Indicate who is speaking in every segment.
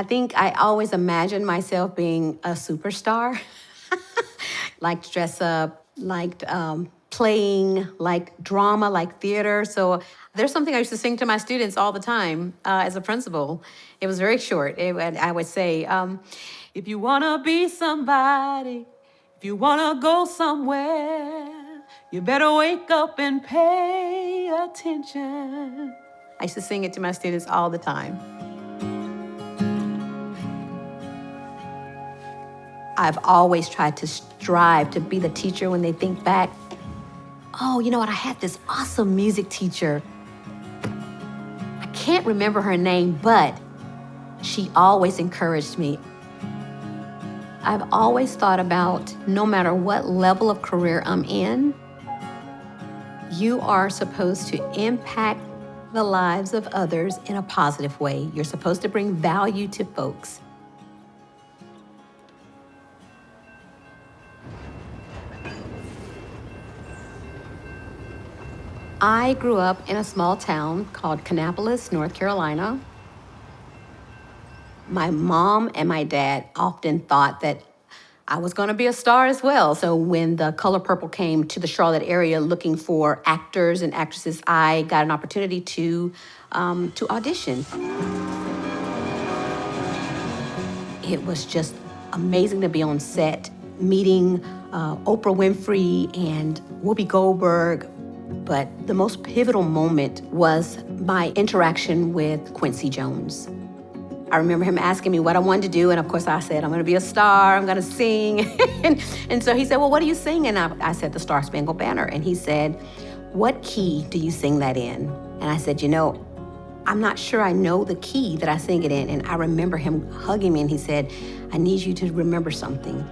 Speaker 1: I think I always imagined myself being a superstar. Liked dress up, liked playing, liked drama, liked theater. So there's something I used to sing to my students all the time as a principal. It was very short. I would say, if you want to be somebody, if you want to go somewhere, you better wake up and pay attention. I used to sing it to my students all the time. I've always tried to strive to be the teacher when they think back. Oh, you know what? I had this awesome music teacher. I can't remember her name, but she always encouraged me. I've always thought about no matter what level of career I'm in, you are supposed to impact the lives of others in a positive way. You're supposed to bring value to folks. I grew up in a small town called Kannapolis, North Carolina. My mom and my dad often thought that I was going to be a star as well. So when The Color Purple came to the Charlotte area looking for actors and actresses, I got an opportunity to audition. It was just amazing to be on set, meeting Oprah Winfrey and Whoopi Goldberg. But the most pivotal moment was my interaction with Quincy Jones. I remember him asking me what I wanted to do, and of course I said, I'm gonna be a star, I'm gonna sing. and so he said, well, what do you sing? And I said, the Star Spangled Banner. And he said, what key do you sing that in? And I said, I'm not sure I know the key that I sing it in. And I remember him hugging me, and he said, I need you to remember something.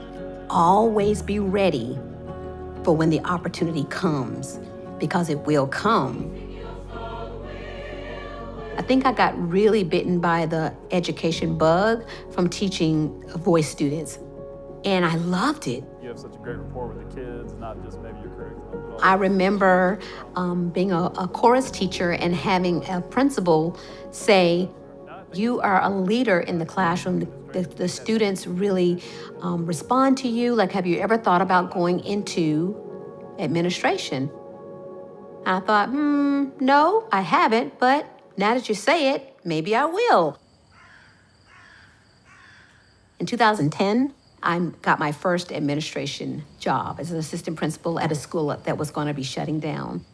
Speaker 1: Always be ready for when the opportunity comes, because it will come. I think I got really bitten by the education bug from teaching voice students, and I loved it.
Speaker 2: You have such a great rapport with the kids, not just maybe your curriculum, but
Speaker 1: I remember being a chorus teacher and having a principal say, you are a leader in the classroom. The students really respond to you. Like, have you ever thought about going into administration? And I thought, no, I haven't, but now that you say it, maybe I will. In 2010, I got my first administration job as an assistant principal at a school that was going to be shutting down.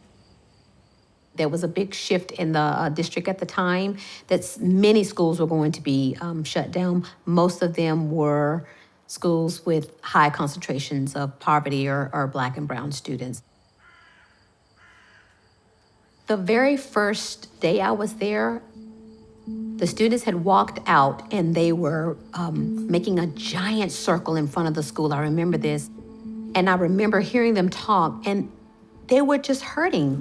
Speaker 1: There was a big shift in the district at the time that many schools were going to be shut down. Most of them were schools with high concentrations of poverty or Black and brown students. The very first day I was there, the students had walked out and they were making a giant circle in front of the school. I remember this. And I remember hearing them talk, and they were just hurting.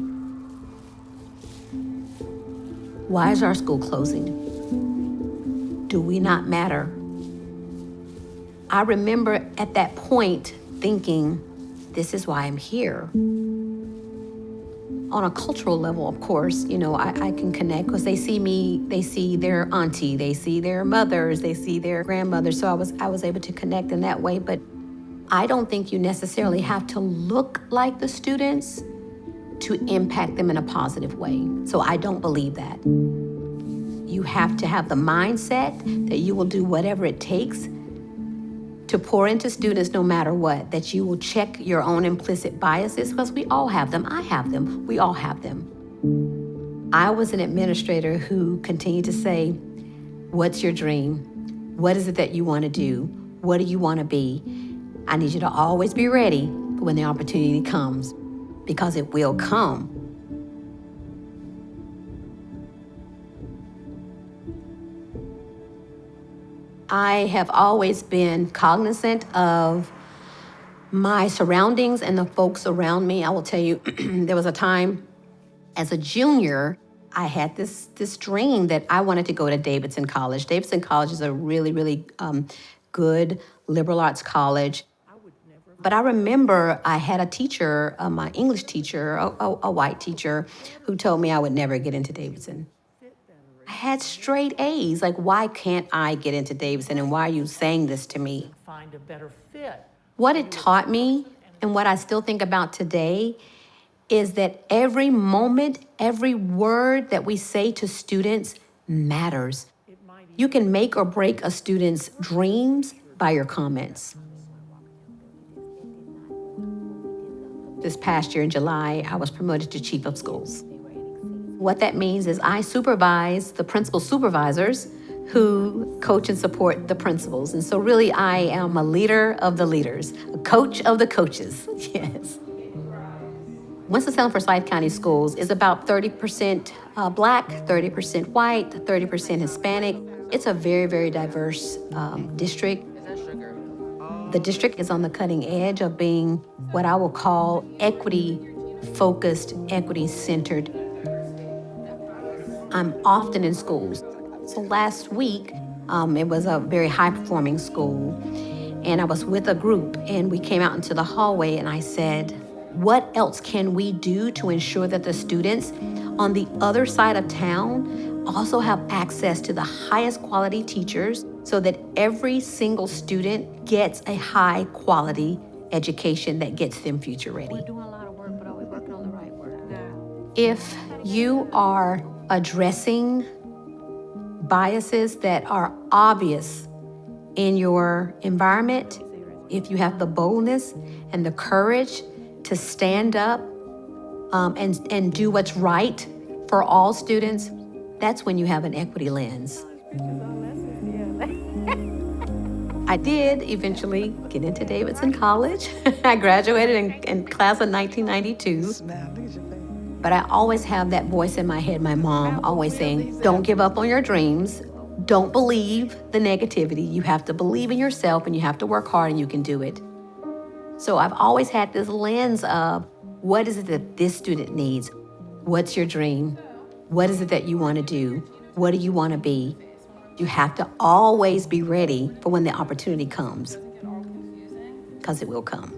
Speaker 1: Why is our school closing? Do we not matter? I remember at that point thinking, this is why I'm here. On a cultural level, of course, I can connect because they see me, they see their auntie, they see their mothers, they see their grandmothers. So I was able to connect in that way. But I don't think you necessarily have to look like the students to impact them in a positive way. So I don't believe that. You have to have the mindset that you will do whatever it takes to pour into students no matter what, that you will check your own implicit biases, because we all have them. I have them. We all have them. I was an administrator who continued to say, what's your dream? What is it that you want to do? What do you want to be? I need you to always be ready for when the opportunity comes, because it will come. I have always been cognizant of my surroundings and the folks around me. I will tell you, there was a time as a junior, I had this dream that I wanted to go to Davidson College. Davidson College is a really, really good liberal arts college. But I remember I had a teacher, my English teacher, a white teacher, who told me I would never get into Davidson. I had straight A's. Like, why can't I get into Davidson, and why are you saying this to me?
Speaker 3: Find a better fit.
Speaker 1: What it taught me, and what I still think about today, is that every moment, every word that we say to students matters. You can make or break a student's dreams by your comments. This past year in July, I was promoted to chief of schools. What that means is I supervise the principal supervisors who coach and support the principals. And so really I am a leader of the leaders, a coach of the coaches, yes. Winston-Salem Forsyth County Schools is about 30% Black, 30% white, 30% Hispanic. It's a very, very diverse district. The district is on the cutting edge of being what I will call equity-focused, equity-centered. I'm often in schools. So last week, it was a very high-performing school, and I was with a group, and we came out into the hallway, and I said, what else can we do to ensure that the students on the other side of town also have access to the highest quality teachers so that every single student gets a high quality education that gets them future ready?
Speaker 4: We're doing a lot of work, but are we working on the right work?
Speaker 1: If you are addressing biases that are obvious in your environment, if you have the boldness and the courage to stand up and do what's right for all students, that's when you have an equity lens. I did eventually get into Davidson College. I graduated in class of 1992. But I always have that voice in my head, my mom always saying, don't give up on your dreams. Don't believe the negativity. You have to believe in yourself, and you have to work hard, and you can do it. So I've always had this lens of, what is it that this student needs? What's your dream? What is it that you want to do? What do you want to be? You have to always be ready for when the opportunity comes, because it will come.